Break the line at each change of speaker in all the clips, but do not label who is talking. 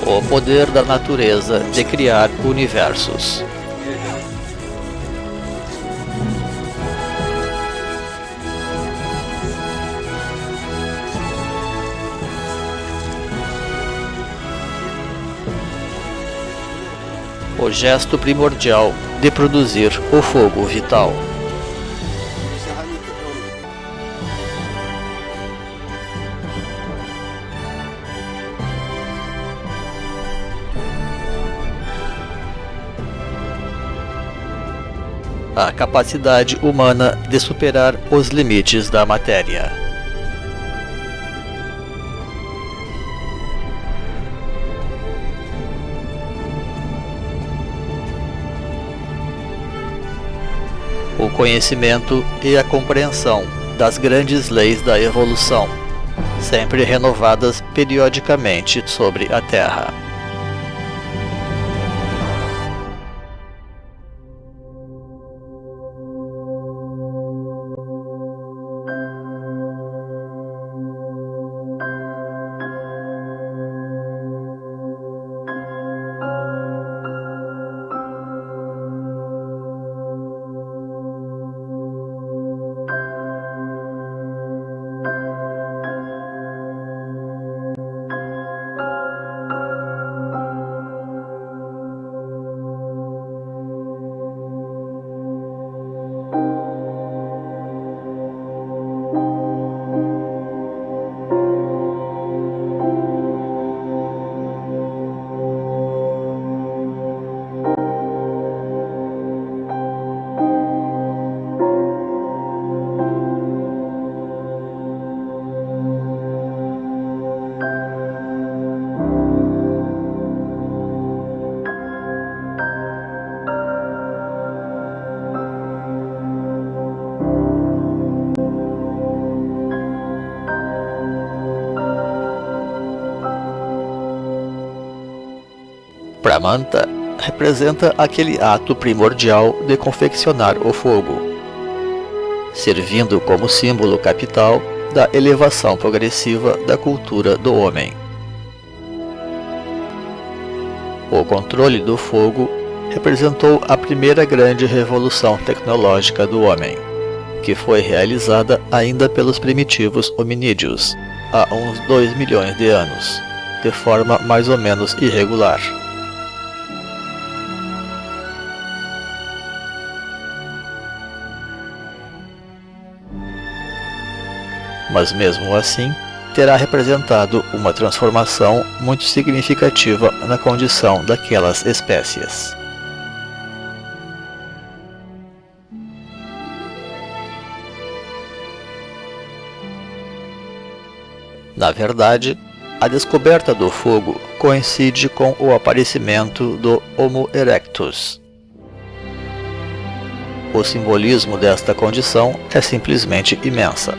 O poder da natureza de criar universos. O gesto primordial de produzir o fogo vital. A capacidade humana de superar os limites da matéria. O conhecimento e a compreensão das grandes leis da evolução, sempre renovadas periodicamente sobre a Terra. Pramanta representa aquele ato primordial de confeccionar o fogo, servindo como símbolo capital da elevação progressiva da cultura do homem. O controle do fogo representou a primeira grande revolução tecnológica do homem, que foi realizada ainda pelos primitivos hominídeos, há uns 2 milhões de anos, de forma mais ou menos irregular. Mas mesmo assim, terá representado uma transformação muito significativa na condição daquelas espécies. Na verdade, a descoberta do fogo coincide com o aparecimento do Homo erectus. O simbolismo desta condição é simplesmente imensa.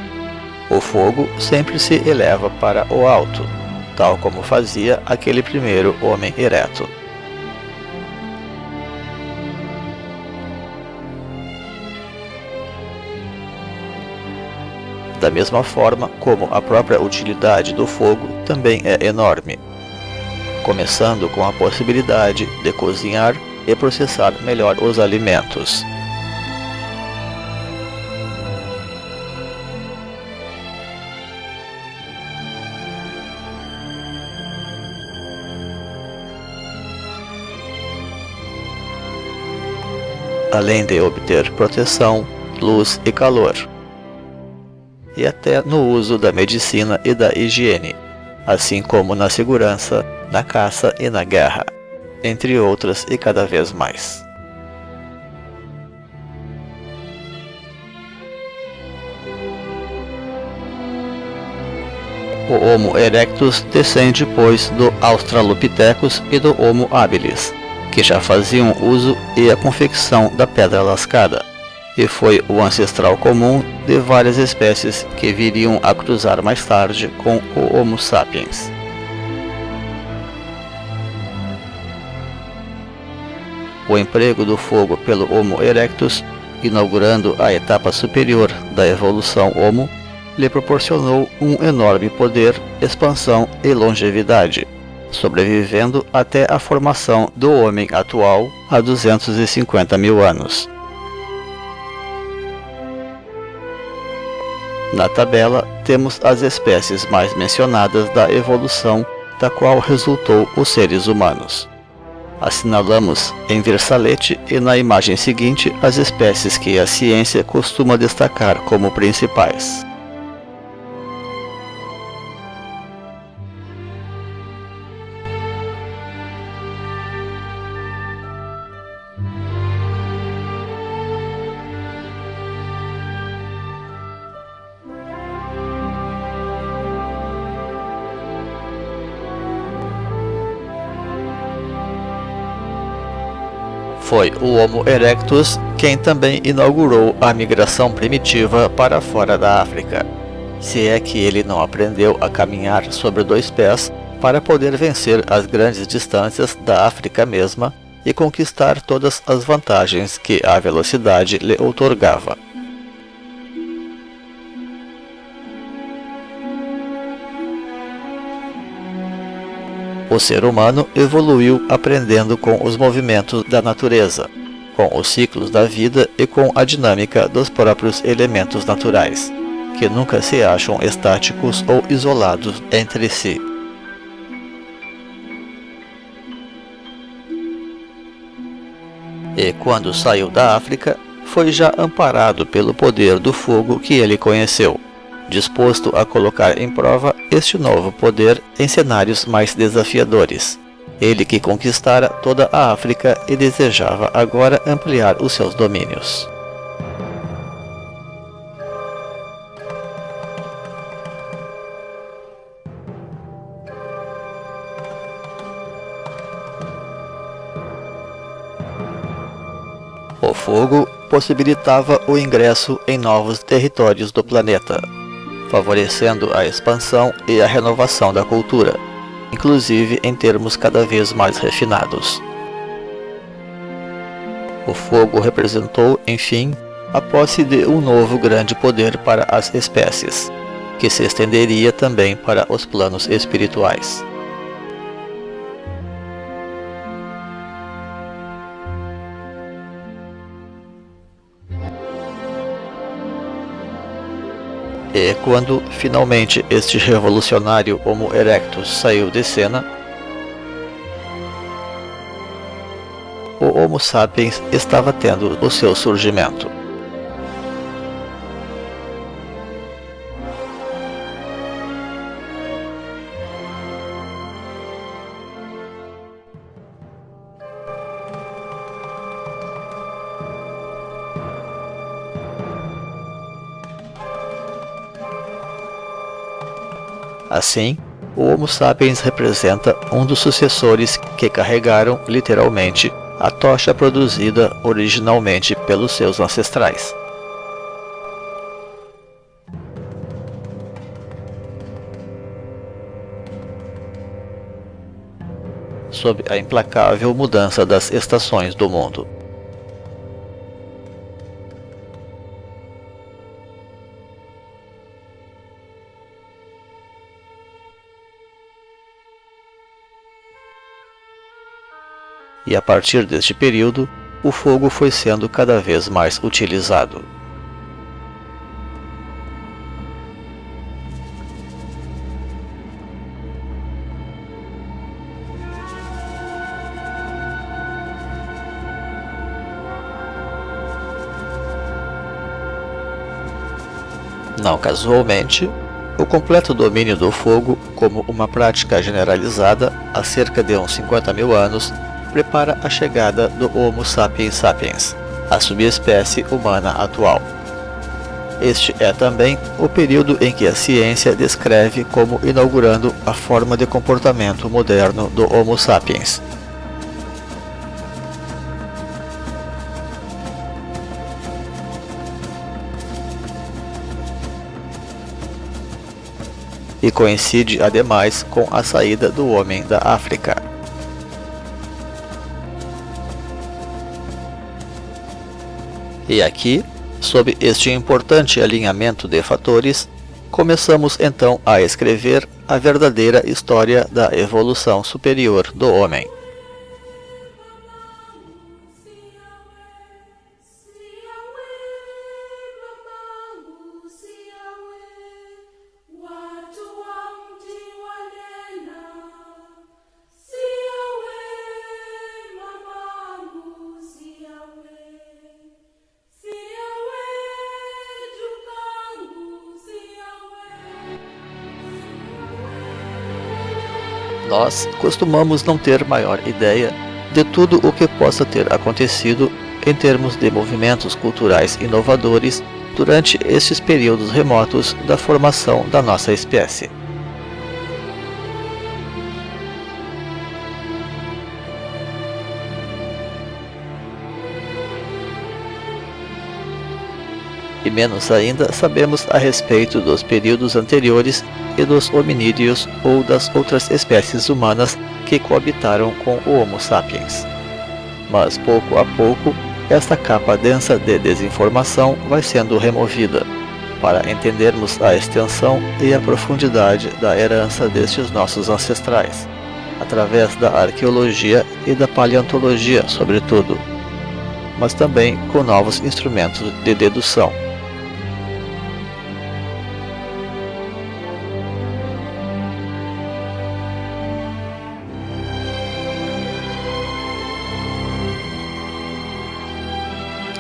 O fogo sempre se eleva para o alto, tal como fazia aquele primeiro homem ereto. Da mesma forma como a própria utilidade do fogo também é enorme, começando com a possibilidade de cozinhar e processar melhor os alimentos. Além de obter proteção, luz e calor, e até no uso da medicina e da higiene, assim como na segurança, na caça e na guerra, entre outras e cada vez mais. O Homo erectus descende, pois, do Australopithecus e do Homo habilis, que já faziam uso e a confecção da pedra lascada, e foi o ancestral comum de várias espécies que viriam a cruzar mais tarde com o Homo sapiens. O emprego do fogo pelo Homo erectus, inaugurando a etapa superior da evolução Homo, lhe proporcionou um enorme poder, expansão e longevidade, sobrevivendo até a formação do homem atual há 250 mil anos. Na tabela temos as espécies mais mencionadas da evolução da qual resultou os seres humanos. Assinalamos em versalete e na imagem seguinte as espécies que a ciência costuma destacar como principais. Foi o Homo erectus quem também inaugurou a migração primitiva para fora da África, se é que ele não aprendeu a caminhar sobre dois pés para poder vencer as grandes distâncias da África mesma e conquistar todas as vantagens que a velocidade lhe outorgava. O ser humano evoluiu aprendendo com os movimentos da natureza, com os ciclos da vida e com a dinâmica dos próprios elementos naturais, que nunca se acham estáticos ou isolados entre si. E quando saiu da África, foi já amparado pelo poder do fogo que ele conheceu, disposto a colocar em prova este novo poder em cenários mais desafiadores. Ele que conquistara toda a África e desejava agora ampliar os seus domínios. O fogo possibilitava o ingresso em novos territórios do planeta, favorecendo a expansão e a renovação da cultura, inclusive em termos cada vez mais refinados. O fogo representou, enfim, a posse de um novo grande poder para as espécies, que se estenderia também para os planos espirituais. E quando finalmente este revolucionário Homo erectus saiu de cena, o Homo sapiens estava tendo o seu surgimento. Assim, o Homo sapiens representa um dos sucessores que carregaram, literalmente, a tocha produzida originalmente pelos seus ancestrais. Sob a implacável mudança das estações do mundo. E a partir deste período, o fogo foi sendo cada vez mais utilizado. Não casualmente, o completo domínio do fogo como uma prática generalizada há cerca de uns 50 mil anos prepara a chegada do Homo sapiens sapiens, a subespécie humana atual. Este é também o período em que a ciência descreve como inaugurando a forma de comportamento moderno do Homo sapiens. E coincide ademais com a saída do homem da África. E aqui, sob este importante alinhamento de fatores, Começamos então a escrever a verdadeira história da evolução superior do homem. Nós costumamos não ter maior ideia de tudo o que possa ter acontecido em termos de movimentos culturais inovadores durante estes períodos remotos da formação da nossa espécie. E menos ainda sabemos a respeito dos períodos anteriores e dos hominídeos ou das outras espécies humanas que coabitaram com o Homo sapiens. Mas pouco a pouco, esta capa densa de desinformação vai sendo removida, para entendermos a extensão e a profundidade da herança destes nossos ancestrais, através da arqueologia e da paleontologia sobretudo, mas também com novos instrumentos de dedução.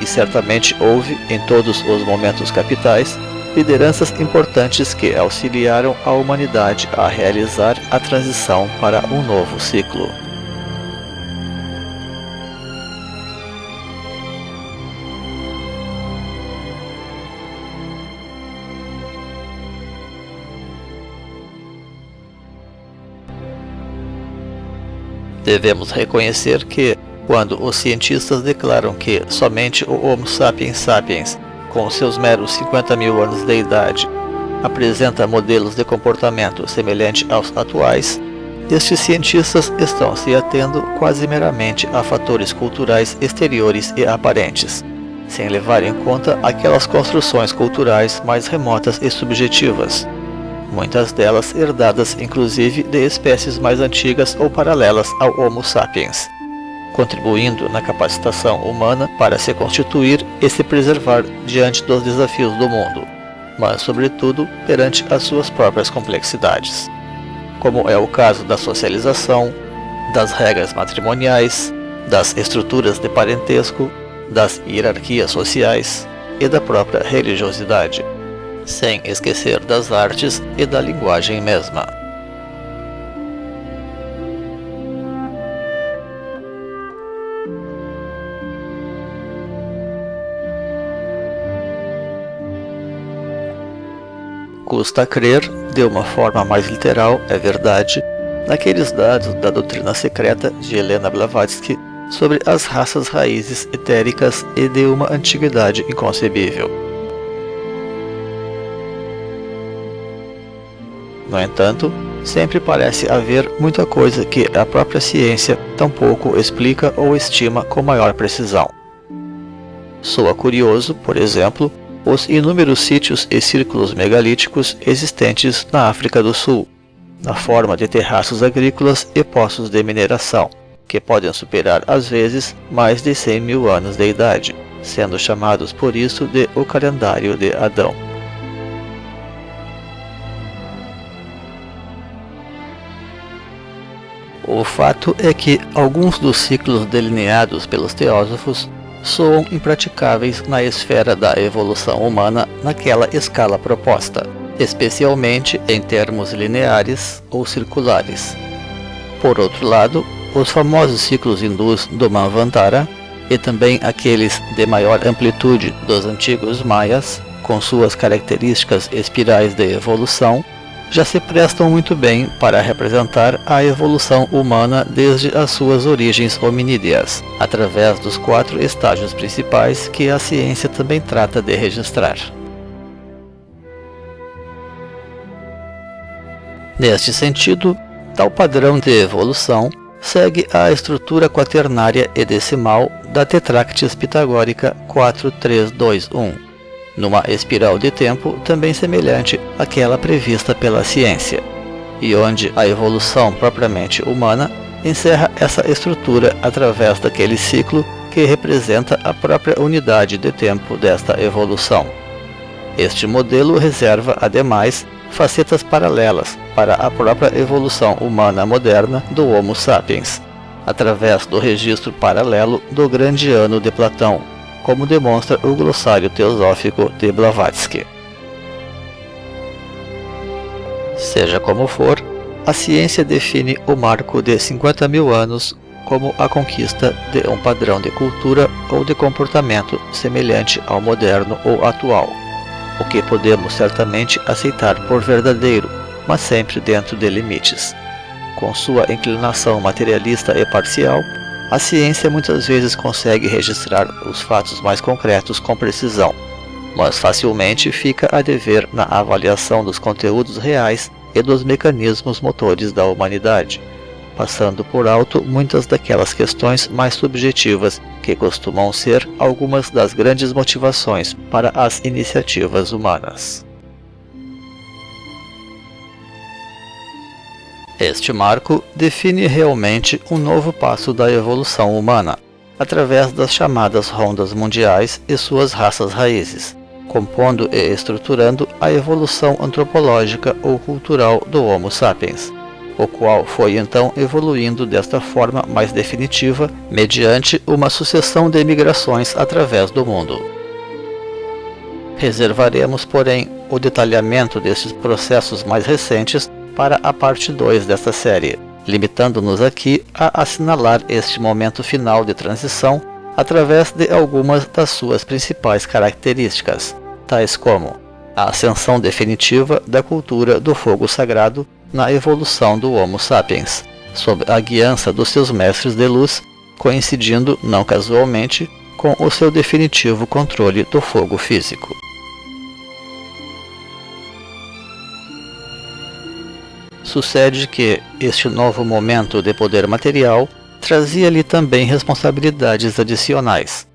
E certamente houve, em todos os momentos capitais, lideranças importantes que auxiliaram a humanidade a realizar a transição para um novo ciclo. Devemos reconhecer que, quando os cientistas declaram que somente o Homo sapiens sapiens, com seus meros 50 mil anos de idade, apresenta modelos de comportamento semelhante aos atuais, estes cientistas estão se atendo quase meramente a fatores culturais exteriores e aparentes, sem levar em conta aquelas construções culturais mais remotas e subjetivas, muitas delas herdadas inclusive de espécies mais antigas ou paralelas ao Homo sapiens, contribuindo na capacitação humana para se constituir e se preservar diante dos desafios do mundo, mas sobretudo perante as suas próprias complexidades, como é o caso da socialização, das regras matrimoniais, das estruturas de parentesco, das hierarquias sociais e da própria religiosidade, sem esquecer das artes e da linguagem mesma. Custa crer, de uma forma mais literal, é verdade, naqueles dados da doutrina secreta de Helena Blavatsky sobre as raças raízes etéricas e de uma antiguidade inconcebível. No entanto, sempre parece haver muita coisa que a própria ciência tampouco explica ou estima com maior precisão. Soa curioso, por exemplo, os inúmeros sítios e círculos megalíticos existentes na África do Sul, na forma de terraços agrícolas e poços de mineração, que podem superar às vezes mais de 100 mil anos de idade, sendo chamados por isso de o calendário de Adão. O fato é que alguns dos ciclos delineados pelos teósofos soam impraticáveis na esfera da evolução humana naquela escala proposta, especialmente em termos lineares ou circulares. Por outro lado, os famosos ciclos hindus do Manvantara e também aqueles de maior amplitude dos antigos maias, com suas características espirais de evolução, já se prestam muito bem para representar a evolução humana desde as suas origens hominídeas, através dos 4 estágios principais que a ciência também trata de registrar. Neste sentido, tal padrão de evolução segue a estrutura quaternária e decimal da Tetráctis pitagórica 4-3-2-1, numa espiral de tempo também semelhante àquela prevista pela ciência, e onde a evolução propriamente humana encerra essa estrutura através daquele ciclo que representa a própria unidade de tempo desta evolução. Este modelo reserva, ademais, facetas paralelas para a própria evolução humana moderna do Homo sapiens, através do registro paralelo do grande ano de Platão, como demonstra o glossário teosófico de Blavatsky. Seja como for, a ciência define o marco de 50 mil anos como a conquista de um padrão de cultura ou de comportamento semelhante ao moderno ou atual, o que podemos certamente aceitar por verdadeiro, mas sempre dentro de limites. Com sua inclinação materialista e parcial, a ciência muitas vezes consegue registrar os fatos mais concretos com precisão, mas facilmente fica a dever na avaliação dos conteúdos reais e dos mecanismos motores da humanidade, passando por alto muitas daquelas questões mais subjetivas que costumam ser algumas das grandes motivações para as iniciativas humanas. Este marco define realmente um novo passo da evolução humana, através das chamadas rondas mundiais e suas raças raízes, compondo e estruturando a evolução antropológica ou cultural do Homo sapiens, o qual foi então evoluindo desta forma mais definitiva mediante uma sucessão de migrações através do mundo. Reservaremos, porém, o detalhamento desses processos mais recentes para a parte 2 desta série, limitando-nos aqui a assinalar este momento final de transição através de algumas das suas principais características, tais como a ascensão definitiva da cultura do fogo sagrado na evolução do Homo sapiens, sob a guiança dos seus mestres de luz, coincidindo, não casualmente, com o seu definitivo controle do fogo físico. Sucede que este novo momento de poder material trazia-lhe também responsabilidades adicionais.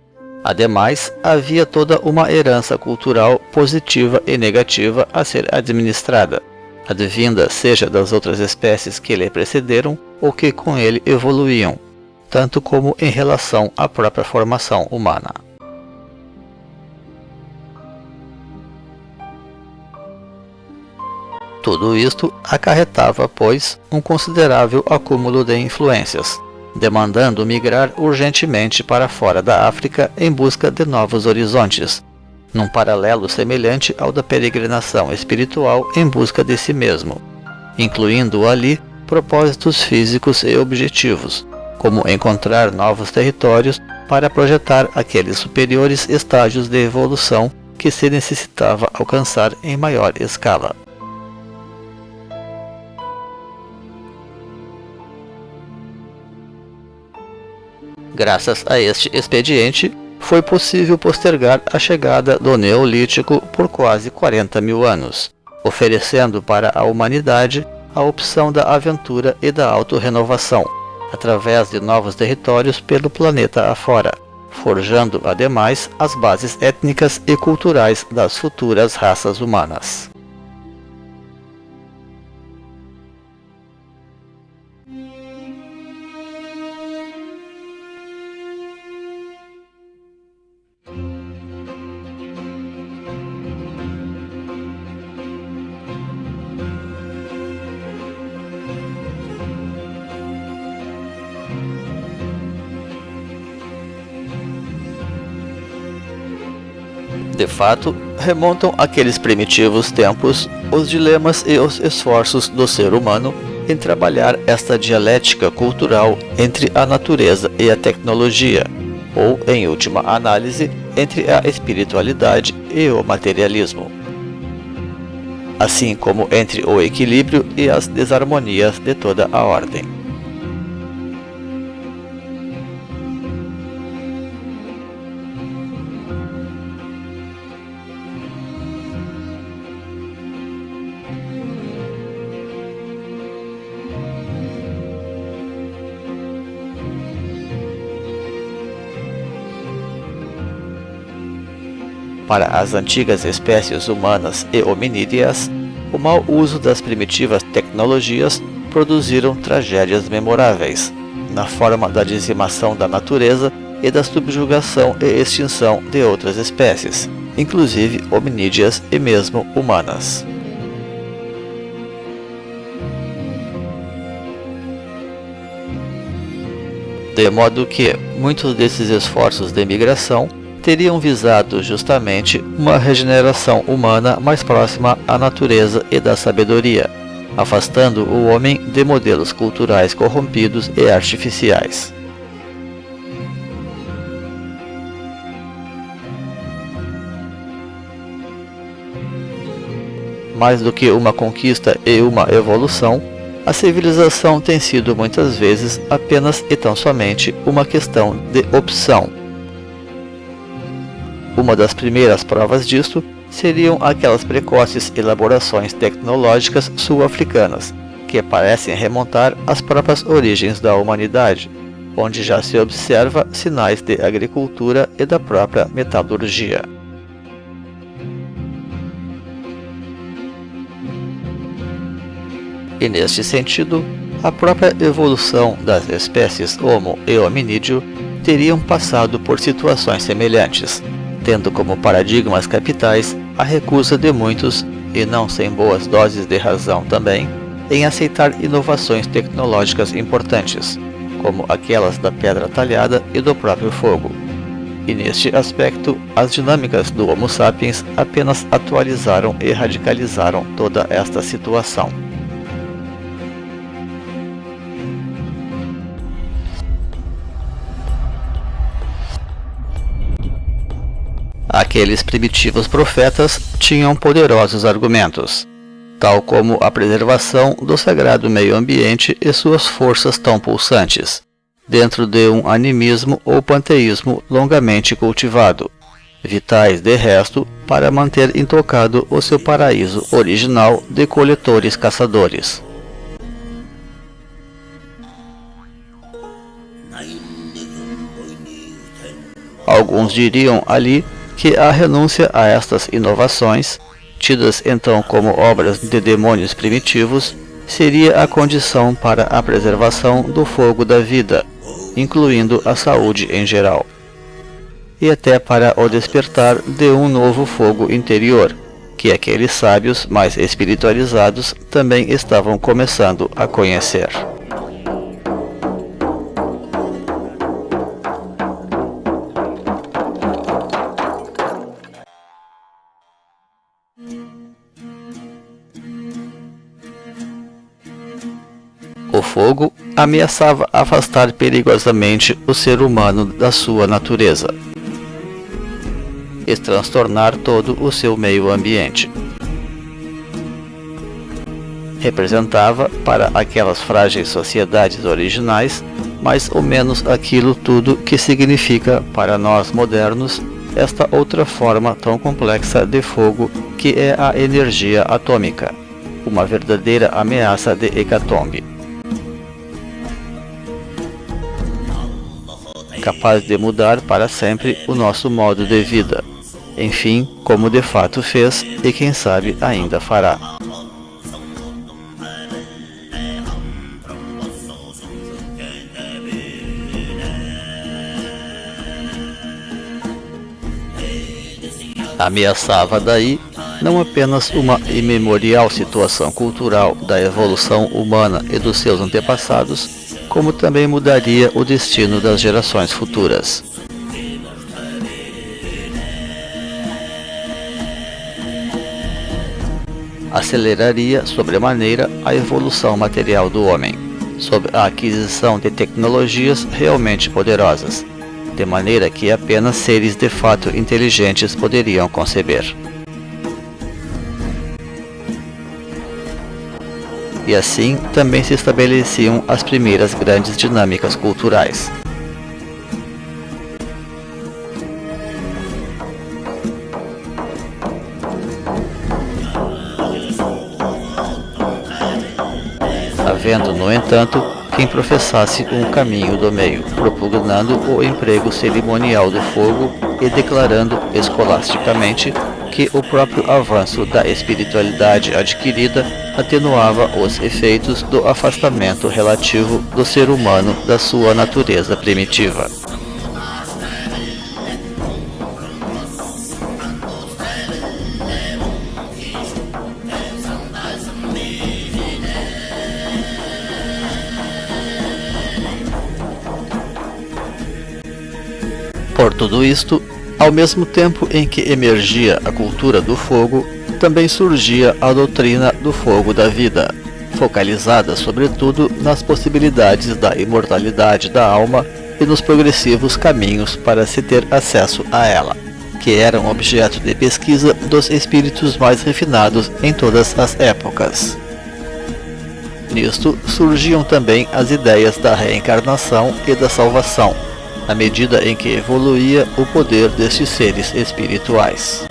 Ademais, havia toda uma herança cultural positiva e negativa a ser administrada, advinda seja das outras espécies que lhe precederam ou que com ele evoluíam, tanto como em relação à própria formação humana. Tudo isto acarretava, pois, um considerável acúmulo de influências, demandando migrar urgentemente para fora da África em busca de novos horizontes, num paralelo semelhante ao da peregrinação espiritual em busca de si mesmo, incluindo ali propósitos físicos e objetivos, como encontrar novos territórios para projetar aqueles superiores estágios de evolução que se necessitava alcançar em maior escala. Graças a este expediente, foi possível postergar a chegada do Neolítico por quase 40 mil anos, oferecendo para a humanidade a opção da aventura e da autorrenovação, através de novos territórios pelo planeta afora, forjando, ademais, as bases étnicas e culturais das futuras raças humanas. De fato, remontam àqueles primitivos tempos os dilemas e os esforços do ser humano em trabalhar esta dialética cultural entre a natureza e a tecnologia, ou, em última análise, entre a espiritualidade e o materialismo, assim como entre o equilíbrio e as desarmonias de toda a ordem. Para as antigas espécies humanas e hominídeas, o mau uso das primitivas tecnologias produziram tragédias memoráveis, na forma da dizimação da natureza e da subjugação e extinção de outras espécies, inclusive hominídeas e mesmo humanas. De modo que muitos desses esforços de migração teriam visado justamente uma regeneração humana mais próxima à natureza e da sabedoria, afastando o homem de modelos culturais corrompidos e artificiais. Mais do que uma conquista e uma evolução, a civilização tem sido muitas vezes apenas e tão somente uma questão de opção. Uma das primeiras provas disto seriam aquelas precoces elaborações tecnológicas sul-africanas, que parecem remontar às próprias origens da humanidade, onde já se observa sinais de agricultura e da própria metalurgia. E neste sentido, a própria evolução das espécies Homo e Hominídeo teriam passado por situações semelhantes, tendo como paradigmas capitais a recusa de muitos, e não sem boas doses de razão também, em aceitar inovações tecnológicas importantes, como aquelas da pedra talhada e do próprio fogo. E neste aspecto, as dinâmicas do Homo sapiens apenas atualizaram e radicalizaram toda esta situação. Aqueles primitivos profetas tinham poderosos argumentos, tal como a preservação do sagrado meio ambiente e suas forças tão pulsantes, dentro de um animismo ou panteísmo longamente cultivado, vitais de resto para manter intocado o seu paraíso original de coletores-caçadores. Alguns diriam ali que a renúncia a estas inovações, tidas então como obras de demônios primitivos, seria a condição para a preservação do fogo da vida, incluindo a saúde em geral, e até para o despertar de um novo fogo interior, que aqueles sábios mais espiritualizados também estavam começando a conhecer. O fogo ameaçava afastar perigosamente o ser humano da sua natureza e transtornar todo o seu meio ambiente. Representava, para aquelas frágeis sociedades originais, mais ou menos aquilo tudo que significa para nós modernos esta outra forma tão complexa de fogo que é a energia atômica, uma verdadeira ameaça de hecatombe, capaz de mudar para sempre o nosso modo de vida, enfim, como de fato fez e quem sabe ainda fará. Ameaçava daí não apenas uma imemorial situação cultural da evolução humana e dos seus antepassados, como também mudaria o destino das gerações futuras. Aceleraria sobremaneira a evolução material do homem, sob a aquisição de tecnologias realmente poderosas, de maneira que apenas seres de fato inteligentes poderiam conceber. E assim também se estabeleciam as primeiras grandes dinâmicas culturais. Havendo, no entanto, quem professasse um caminho do meio, propugnando o emprego cerimonial do fogo e declarando escolasticamente que o próprio avanço da espiritualidade adquirida atenuava os efeitos do afastamento relativo do ser humano da sua natureza primitiva. Por tudo isto, ao mesmo tempo em que emergia a cultura do fogo, também surgia a doutrina do fogo da vida, focalizada sobretudo nas possibilidades da imortalidade da alma e nos progressivos caminhos para se ter acesso a ela, que eram objeto de pesquisa dos espíritos mais refinados em todas as épocas. Nisto surgiam também as ideias da reencarnação e da salvação, à medida em que evoluía o poder destes seres espirituais.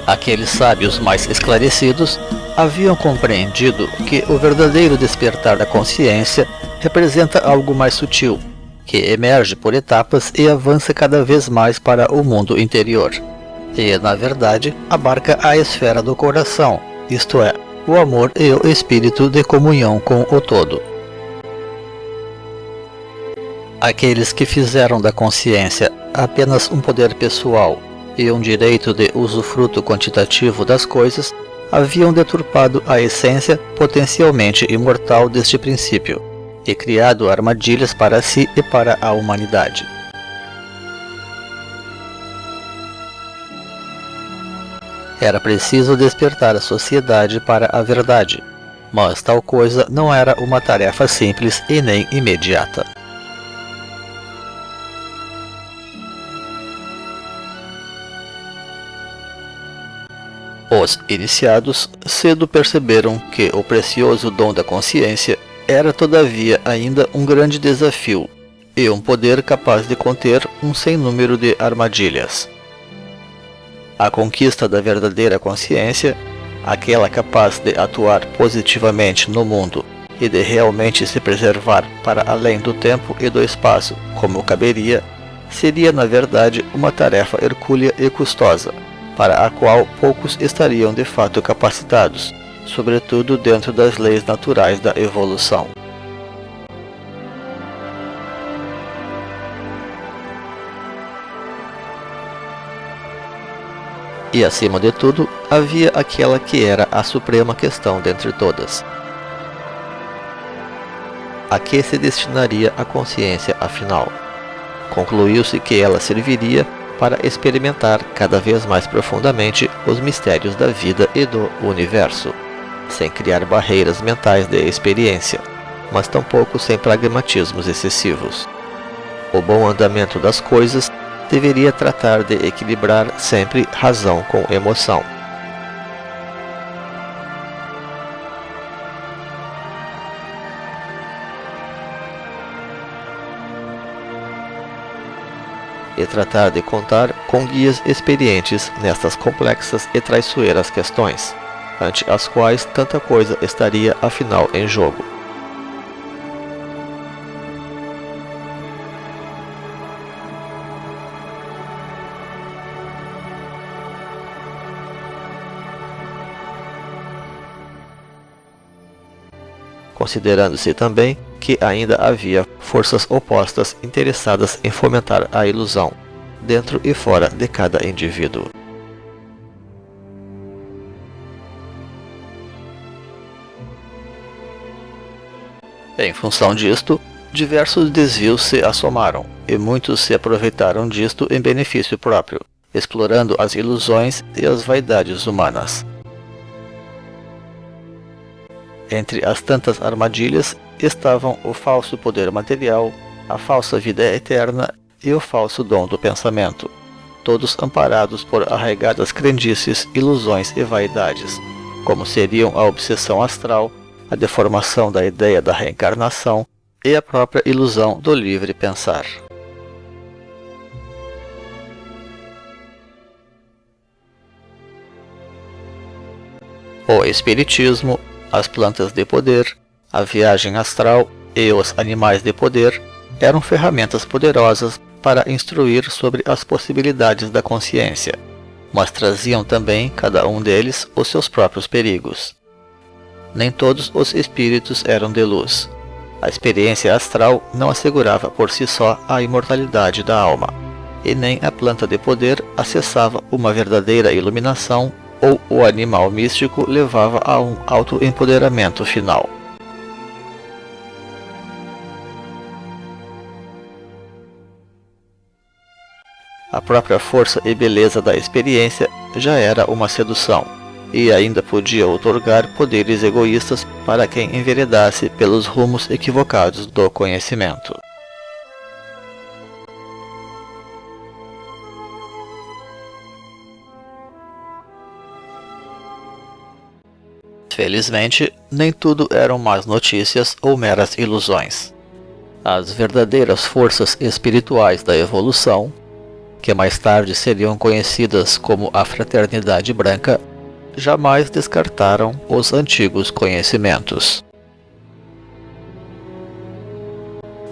Aqueles sábios mais esclarecidos haviam compreendido que o verdadeiro despertar da consciência representa algo mais sutil, que emerge por etapas e avança cada vez mais para o mundo interior. E, na verdade, abarca a esfera do coração, isto é, o amor e o espírito de comunhão com o todo. Aqueles que fizeram da consciência apenas um poder pessoal e um direito de usufruto quantitativo das coisas haviam deturpado a essência potencialmente imortal deste princípio e criado armadilhas para si e para a humanidade. Era preciso despertar a sociedade para a verdade, mas tal coisa não era uma tarefa simples e nem imediata. Os iniciados cedo perceberam que o precioso dom da consciência era todavia ainda um grande desafio e um poder capaz de conter um sem número de armadilhas. A conquista da verdadeira consciência, aquela capaz de atuar positivamente no mundo e de realmente se preservar para além do tempo e do espaço, como caberia, seria na verdade uma tarefa hercúlea e custosa, para a qual poucos estariam de fato capacitados, sobretudo dentro das leis naturais da evolução. E, acima de tudo, havia aquela que era a suprema questão dentre todas. A que se destinaria a consciência, afinal? Concluiu-se que ela serviria para experimentar cada vez mais profundamente os mistérios da vida e do universo, sem criar barreiras mentais de experiência, mas tampouco sem pragmatismos excessivos. O bom andamento das coisas deveria tratar de equilibrar sempre razão com emoção. E tratar de contar com guias experientes nestas complexas e traiçoeiras questões, ante as quais tanta coisa estaria afinal em jogo. Considerando-se também que ainda havia forças opostas interessadas em fomentar a ilusão, dentro e fora de cada indivíduo. Em função disto, diversos desvios se assomaram, e muitos se aproveitaram disto em benefício próprio, explorando as ilusões e as vaidades humanas. Entre as tantas armadilhas estavam o falso poder material, a falsa vida eterna e o falso dom do pensamento, todos amparados por arraigadas crendices, ilusões e vaidades, como seriam a obsessão astral, a deformação da ideia da reencarnação e a própria ilusão do livre pensar. O espiritismo, as plantas de poder, a viagem astral e os animais de poder eram ferramentas poderosas para instruir sobre as possibilidades da consciência, mas traziam também, cada um deles, os seus próprios perigos. Nem todos os espíritos eram de luz. A experiência astral não assegurava por si só a imortalidade da alma, e nem a planta de poder acessava uma verdadeira iluminação ou o animal místico levava a um autoempoderamento final. A própria força e beleza da experiência já era uma sedução, e ainda podia outorgar poderes egoístas para quem enveredasse pelos rumos equivocados do conhecimento. Felizmente, nem tudo eram más notícias ou meras ilusões. As verdadeiras forças espirituais da evolução, que mais tarde seriam conhecidas como a Fraternidade Branca, jamais descartaram os antigos conhecimentos.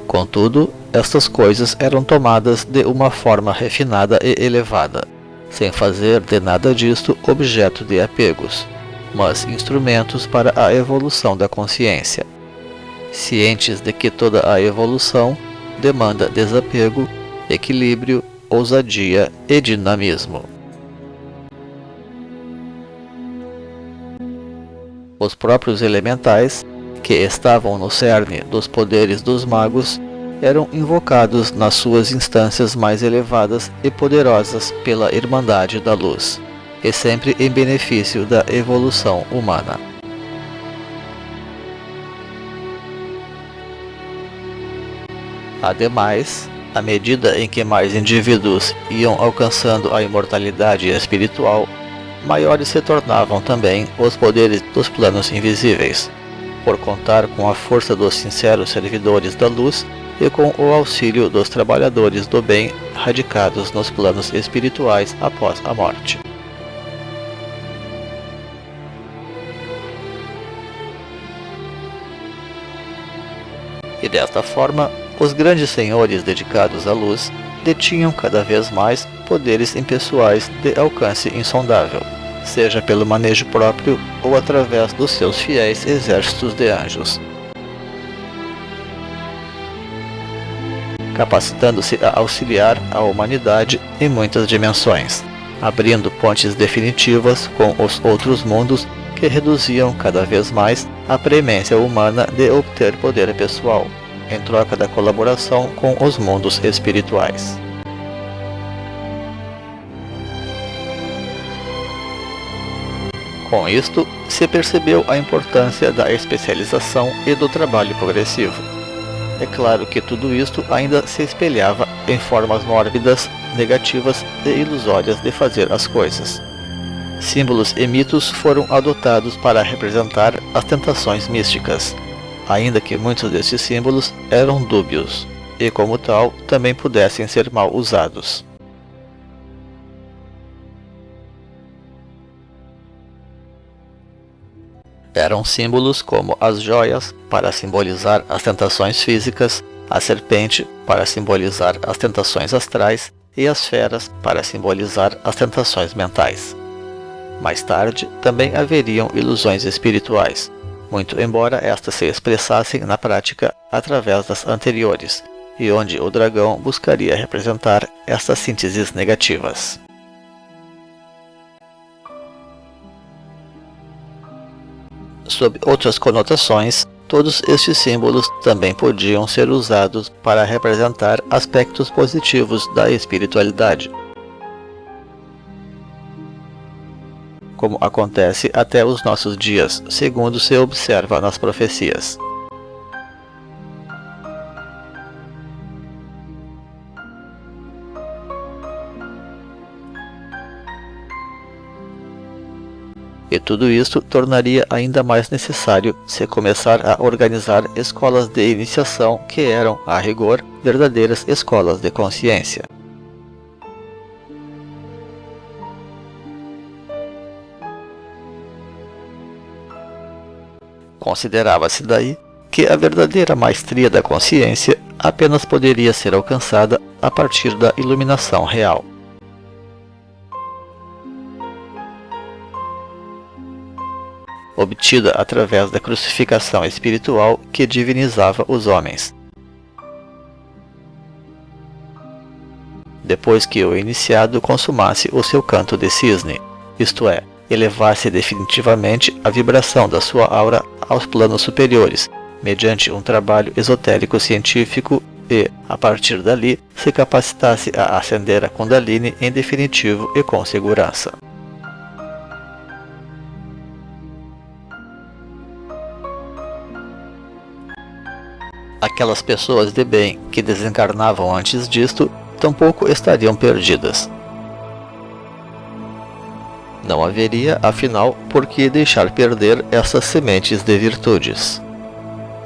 Contudo, estas coisas eram tomadas de uma forma refinada e elevada, sem fazer de nada disto objeto de apegos, mas instrumentos para a evolução da consciência, cientes de que toda a evolução demanda desapego, equilíbrio, ousadia e dinamismo. Os próprios elementais, que estavam no cerne dos poderes dos magos, eram invocados nas suas instâncias mais elevadas e poderosas pela Irmandade da Luz, e sempre em benefício da evolução humana. Ademais, à medida em que mais indivíduos iam alcançando a imortalidade espiritual, maiores se tornavam também os poderes dos planos invisíveis, por contar com a força dos sinceros servidores da luz e com o auxílio dos trabalhadores do bem radicados nos planos espirituais após a morte. E desta forma, os grandes senhores dedicados à luz detinham cada vez mais poderes impessoais de alcance insondável, seja pelo manejo próprio ou através dos seus fiéis exércitos de anjos, capacitando-se a auxiliar a humanidade em muitas dimensões, abrindo pontes definitivas com os outros mundos que reduziam cada vez mais a premência humana de obter poder pessoal, em troca da colaboração com os mundos espirituais. Com isto, se percebeu a importância da especialização e do trabalho progressivo. É claro que tudo isto ainda se espelhava em formas mórbidas, negativas e ilusórias de fazer as coisas. Símbolos e mitos foram adotados para representar as tentações místicas, ainda que muitos desses símbolos eram dúbios, e como tal, também pudessem ser mal usados. Eram símbolos como as joias, para simbolizar as tentações físicas, a serpente, para simbolizar as tentações astrais, e as feras, para simbolizar as tentações mentais. Mais tarde, também haveriam ilusões espirituais, muito embora estas se expressassem na prática através das anteriores, e onde o dragão buscaria representar estas sínteses negativas. Sob outras conotações, todos estes símbolos também podiam ser usados para representar aspectos positivos da espiritualidade, como acontece até os nossos dias, segundo se observa nas profecias. E tudo isso tornaria ainda mais necessário se começar a organizar escolas de iniciação que eram, a rigor, verdadeiras escolas de consciência. Considerava-se daí que a verdadeira maestria da consciência apenas poderia ser alcançada a partir da iluminação real. Obtida através da crucificação espiritual que divinizava os homens. Depois que o iniciado consumasse o seu canto de cisne, isto é, elevar-se definitivamente a vibração da sua aura aos planos superiores, mediante um trabalho esotérico científico e, a partir dali, se capacitasse a ascender a Kundalini em definitivo e com segurança. Aquelas pessoas de bem que desencarnavam antes disto, tampouco estariam perdidas. Não haveria, afinal, por que deixar perder essas sementes de virtudes.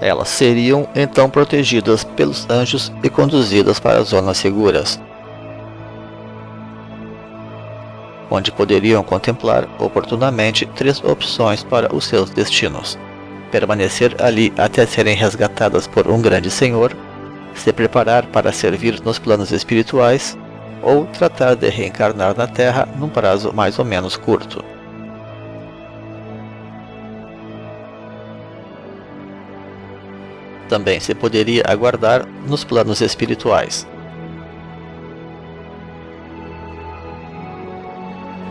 Elas seriam então protegidas pelos anjos e conduzidas para zonas seguras, onde poderiam contemplar oportunamente 3 opções para os seus destinos: permanecer ali até serem resgatadas por um grande senhor, se preparar para servir nos planos espirituais, ou tratar de reencarnar na Terra num prazo mais ou menos curto. Também se poderia aguardar nos planos espirituais,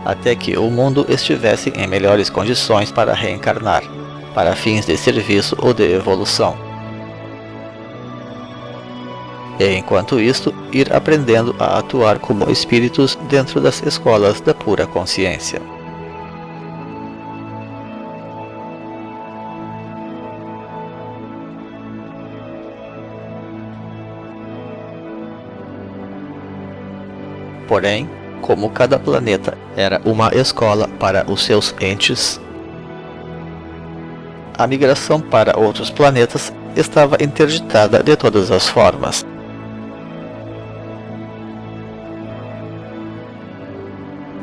até que o mundo estivesse em melhores condições para reencarnar, para fins de serviço ou de evolução. E enquanto isto, ir aprendendo a atuar como espíritos dentro das escolas da pura consciência. Porém, como cada planeta era uma escola para os seus entes, a migração para outros planetas estava interditada de todas as formas.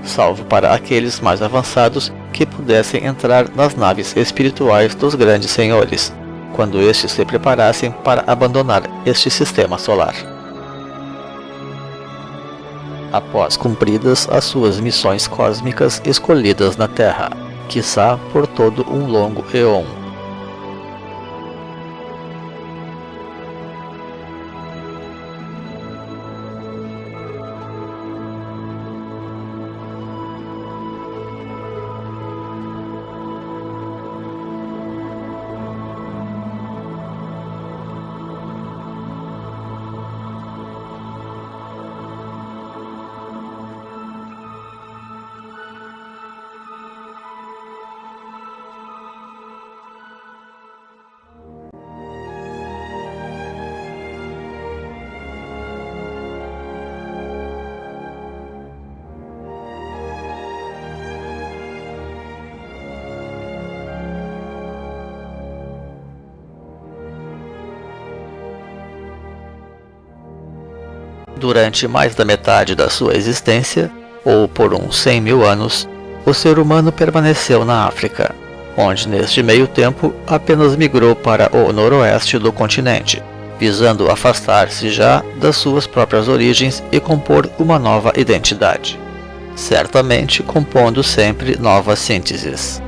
Salvo para aqueles mais avançados que pudessem entrar nas naves espirituais dos grandes senhores, quando estes se preparassem para abandonar este sistema solar. Após cumpridas as suas missões cósmicas escolhidas na Terra, quiçá por todo um longo éon. Durante mais da metade da sua existência, ou por uns 100 mil anos, o ser humano permaneceu na África, onde neste meio tempo apenas migrou para o noroeste do continente, visando afastar-se já das suas próprias origens e compor uma nova identidade, certamente compondo sempre novas sínteses.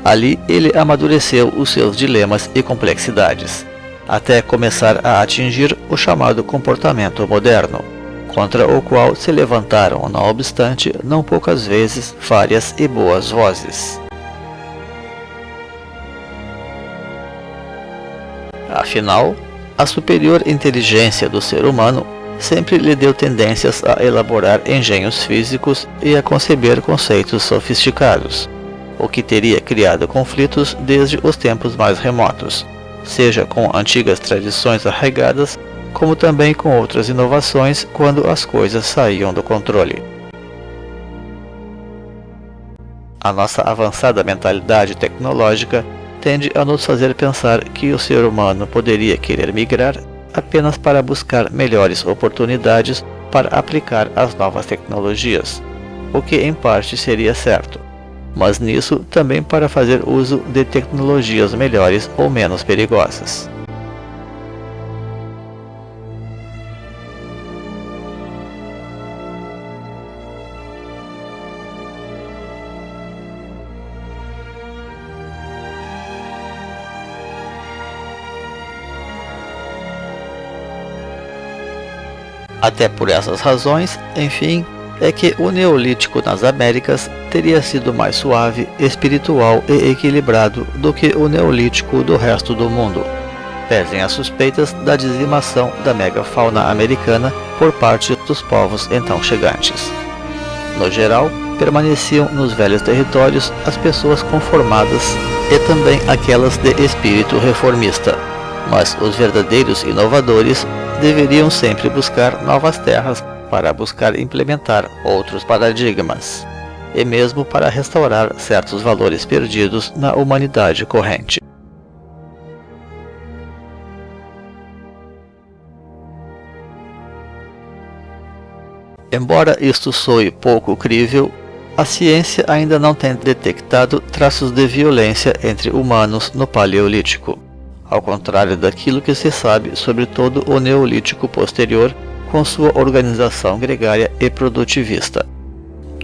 Ali ele amadureceu os seus dilemas e complexidades, até começar a atingir o chamado comportamento moderno, contra o qual se levantaram, não obstante, não poucas vezes, várias e boas vozes. Afinal, a superior inteligência do ser humano sempre lhe deu tendências a elaborar engenhos físicos e a conceber conceitos sofisticados, o que teria criado conflitos desde os tempos mais remotos, seja com antigas tradições arraigadas, como também com outras inovações quando as coisas saíam do controle. A nossa avançada mentalidade tecnológica tende a nos fazer pensar que o ser humano poderia querer migrar apenas para buscar melhores oportunidades para aplicar as novas tecnologias, o que em parte seria certo, mas nisso também para fazer uso de tecnologias melhores ou menos perigosas. Até por essas razões, enfim, é que o Neolítico nas Américas teria sido mais suave, espiritual e equilibrado do que o Neolítico do resto do mundo, pesem as suspeitas da dizimação da megafauna americana por parte dos povos então chegantes. No geral, permaneciam nos velhos territórios as pessoas conformadas e também aquelas de espírito reformista, mas os verdadeiros inovadores deveriam sempre buscar novas terras para buscar implementar outros paradigmas, e mesmo para restaurar certos valores perdidos na humanidade corrente. Embora isto soe pouco crível, a ciência ainda não tem detectado traços de violência entre humanos no Paleolítico, ao contrário daquilo que se sabe sobre todo o Neolítico posterior, com sua organização gregária e produtivista.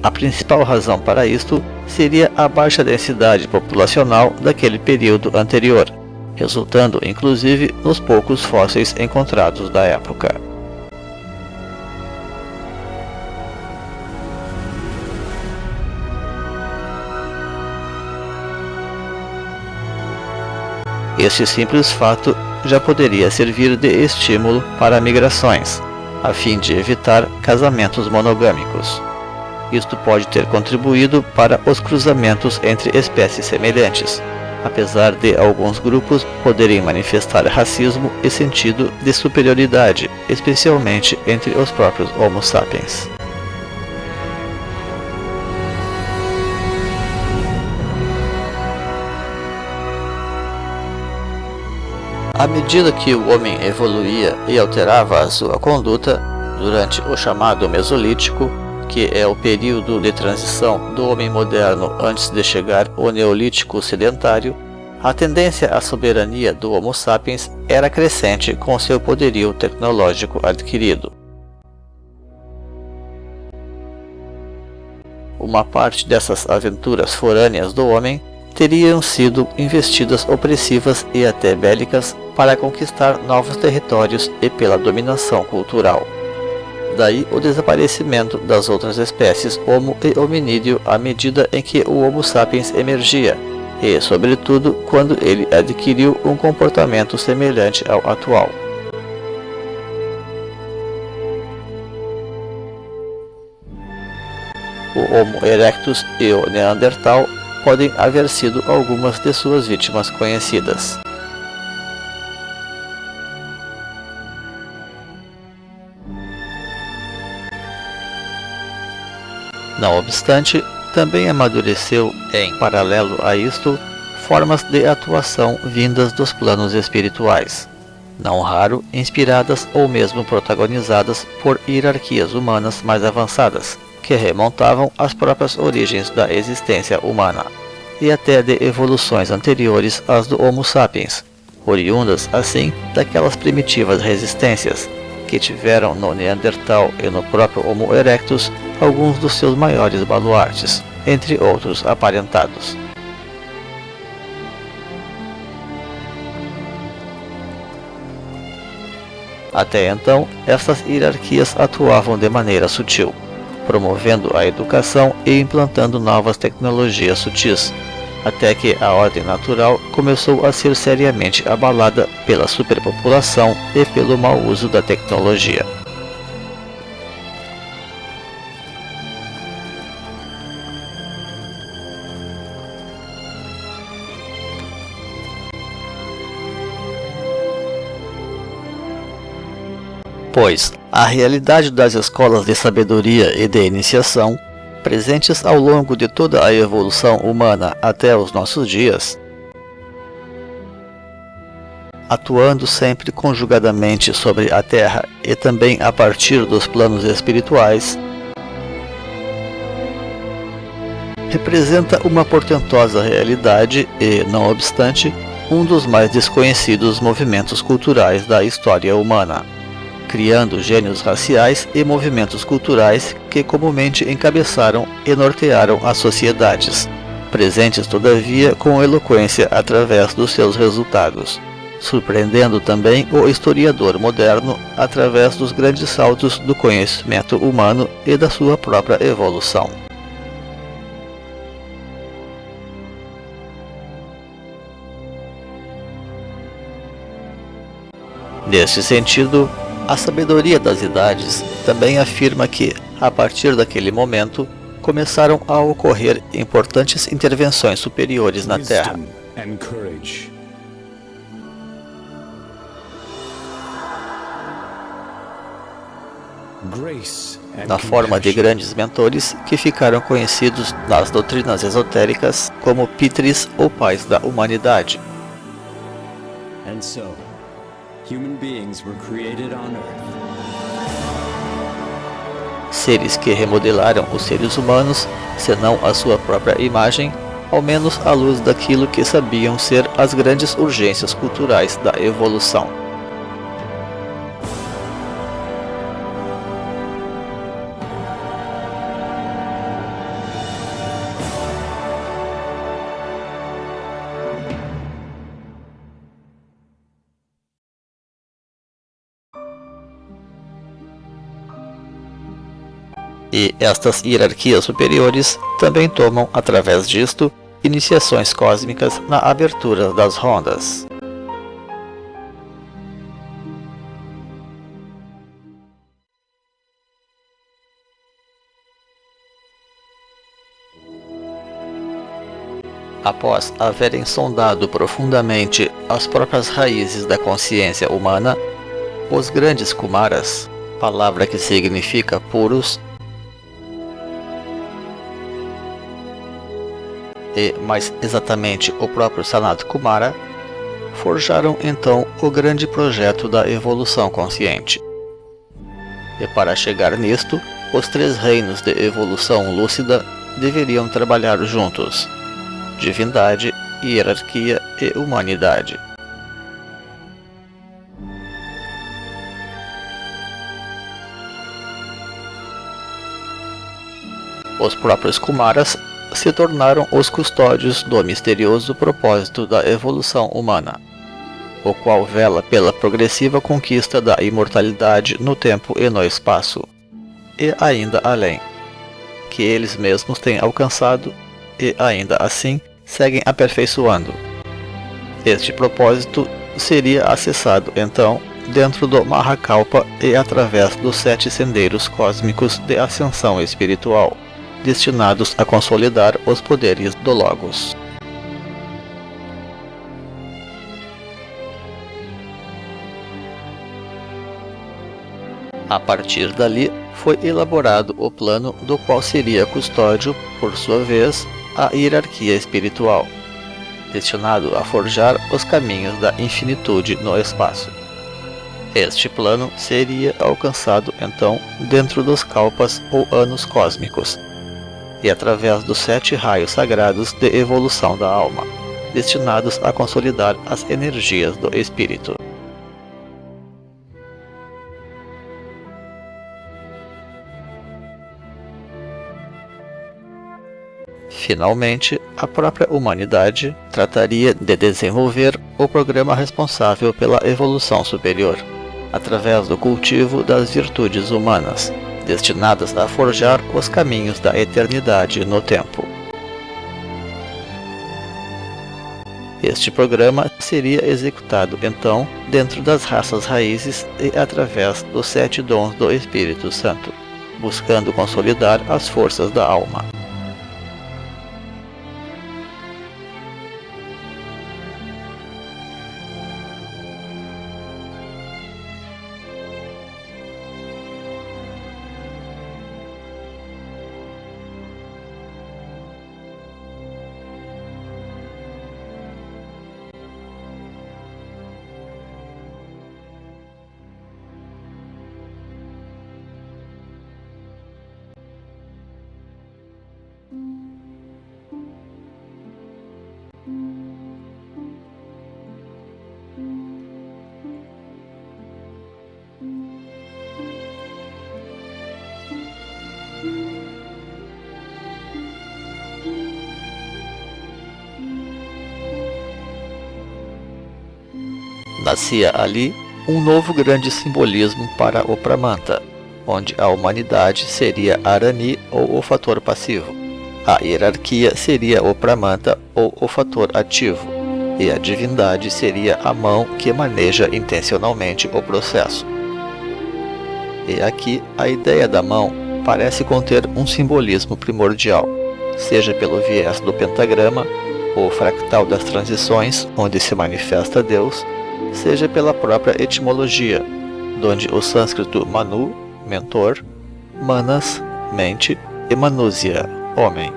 A principal razão para isto seria a baixa densidade populacional daquele período anterior, resultando inclusive nos poucos fósseis encontrados da época. Este simples fato já poderia servir de estímulo para migrações, a fim de evitar casamentos monogâmicos. Isto pode ter contribuído para os cruzamentos entre espécies semelhantes, apesar de alguns grupos poderem manifestar racismo e sentido de superioridade, especialmente entre os próprios Homo sapiens. À medida que o homem evoluía e alterava a sua conduta, durante o chamado Mesolítico, que é o período de transição do homem moderno antes de chegar ao Neolítico sedentário, a tendência à soberania do Homo sapiens era crescente com seu poderio tecnológico adquirido. Uma parte dessas aventuras forâneas do homem teriam sido investidas opressivas e até bélicas para conquistar novos territórios e pela dominação cultural. Daí o desaparecimento das outras espécies Homo e Hominídeo à medida em que o Homo sapiens emergia, e, sobretudo, quando ele adquiriu um comportamento semelhante ao atual. O Homo erectus e o Neandertal podem haver sido algumas de suas vítimas conhecidas. Não obstante, também amadureceu, em paralelo a isto, formas de atuação vindas dos planos espirituais, não raro inspiradas ou mesmo protagonizadas por hierarquias humanas mais avançadas, que remontavam às próprias origens da existência humana, e até de evoluções anteriores às do Homo sapiens, oriundas assim daquelas primitivas resistências, que tiveram no Neandertal e no próprio Homo erectus alguns dos seus maiores baluartes, entre outros aparentados. Até então, essas hierarquias atuavam de maneira sutil, promovendo a educação e implantando novas tecnologias sutis, até que a ordem natural começou a ser seriamente abalada pela superpopulação e pelo mau uso da tecnologia. Pois a realidade das escolas de sabedoria e de iniciação, presentes ao longo de toda a evolução humana até os nossos dias, atuando sempre conjugadamente sobre a Terra e também a partir dos planos espirituais, representa uma portentosa realidade e, não obstante, um dos mais desconhecidos movimentos culturais da história humana, criando gênios raciais e movimentos culturais que comumente encabeçaram e nortearam as sociedades, presentes todavia com eloquência através dos seus resultados, surpreendendo também o historiador moderno através dos grandes saltos do conhecimento humano e da sua própria evolução. Neste sentido, a sabedoria das idades também afirma que, a partir daquele momento, começaram a ocorrer importantes intervenções superiores na Terra. Na forma de grandes mentores que ficaram conhecidos nas doutrinas esotéricas como Pitris ou pais da humanidade. Seres que remodelaram os seres humanos, senão a sua própria imagem, ao menos à luz daquilo que sabiam ser as grandes urgências culturais da evolução. E estas hierarquias superiores também tomam, através disto, iniciações cósmicas na abertura das rondas. Após haverem sondado profundamente as próprias raízes da consciência humana, os grandes Kumaras, palavra que significa puros, e mais exatamente o próprio Sanat Kumara, forjaram então o grande projeto da evolução consciente. E para chegar nisto, os três reinos de evolução lúcida deveriam trabalhar juntos: divindade, hierarquia e humanidade. Os próprios Kumaras se tornaram os custódios do misterioso propósito da evolução humana, o qual vela pela progressiva conquista da imortalidade no tempo e no espaço, e ainda além, que eles mesmos têm alcançado e ainda assim seguem aperfeiçoando. Este propósito seria acessado então dentro do Mahakalpa e através dos 7 sendeiros cósmicos de ascensão espiritual, destinados a consolidar os poderes do Logos. A partir dali, foi elaborado o plano do qual seria custódio, por sua vez, a hierarquia espiritual, destinado a forjar os caminhos da infinitude no espaço. Este plano seria alcançado, então, dentro dos kalpas ou anos cósmicos, e através dos 7 raios sagrados de evolução da alma, destinados a consolidar as energias do espírito. Finalmente, a própria humanidade trataria de desenvolver o programa responsável pela evolução superior, através do cultivo das virtudes humanas, destinadas a forjar os caminhos da eternidade no tempo. Este programa seria executado, então, dentro das raças raízes e através dos 7 dons do Espírito Santo, buscando consolidar as forças da alma. nascia ali um novo grande simbolismo para o Pramanta, onde a humanidade seria Arani ou o fator passivo, a hierarquia seria o Pramanta ou o fator ativo, e a divindade seria a mão que maneja intencionalmente o processo. E aqui a ideia da mão parece conter um simbolismo primordial, seja pelo viés do pentagrama, o fractal das transições, onde se manifesta Deus, seja pela própria etimologia, donde o sânscrito Manu, mentor, Manas, mente, e Manusya, homem.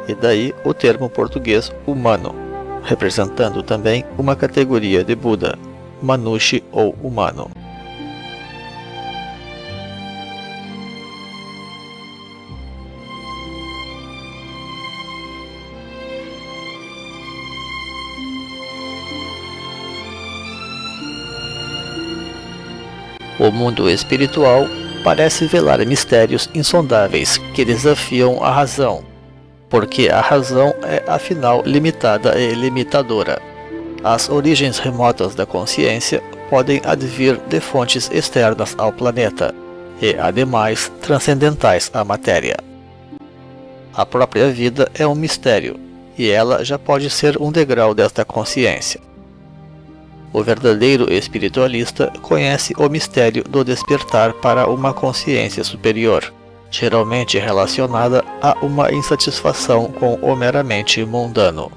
E daí o termo português humano, representando também uma categoria de Buda, Manushi ou humano. O mundo espiritual parece velar mistérios insondáveis que desafiam a razão, porque a razão é afinal limitada e limitadora. As origens remotas da consciência podem advir de fontes externas ao planeta e, ademais, transcendentais à matéria. A própria vida é um mistério, e ela já pode ser um degrau desta consciência. O verdadeiro espiritualista conhece o mistério do despertar para uma consciência superior, geralmente relacionada a uma insatisfação com o meramente mundano.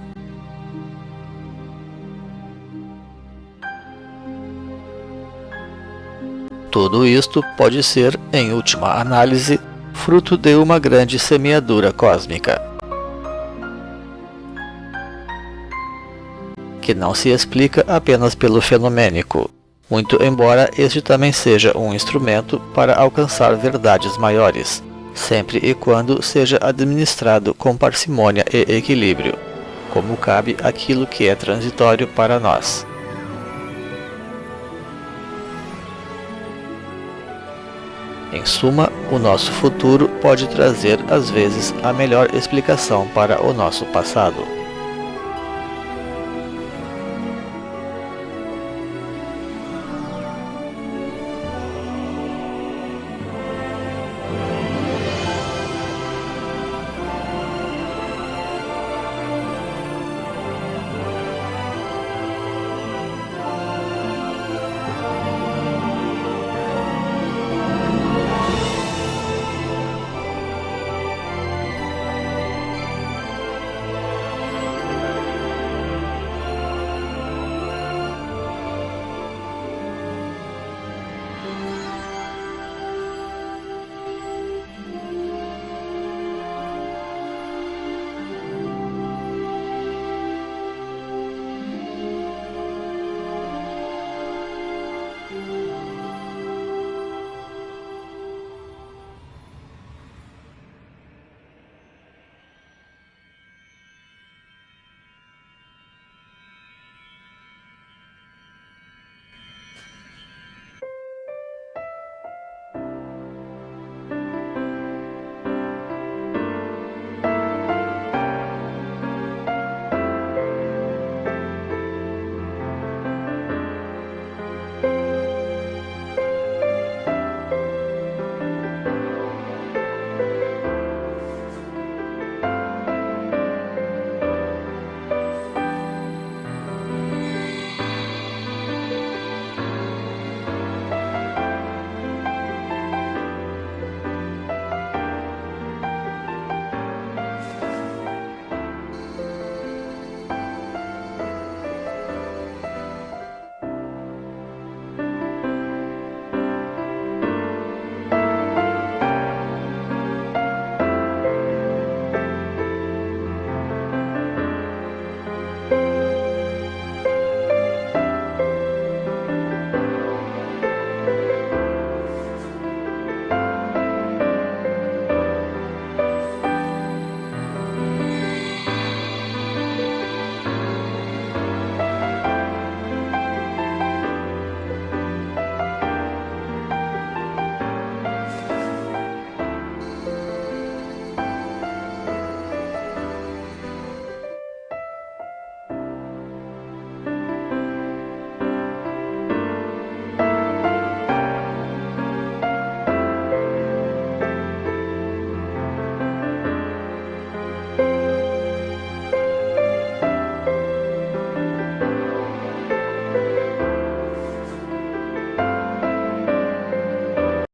Tudo isto pode ser, em última análise, fruto de uma grande semeadura cósmica, que não se explica apenas pelo fenomênico, muito embora este também seja um instrumento para alcançar verdades maiores, sempre e quando seja administrado com parcimônia e equilíbrio, como cabe aquilo que é transitório para nós. Em suma, o nosso futuro pode trazer às vezes a melhor explicação para o nosso passado.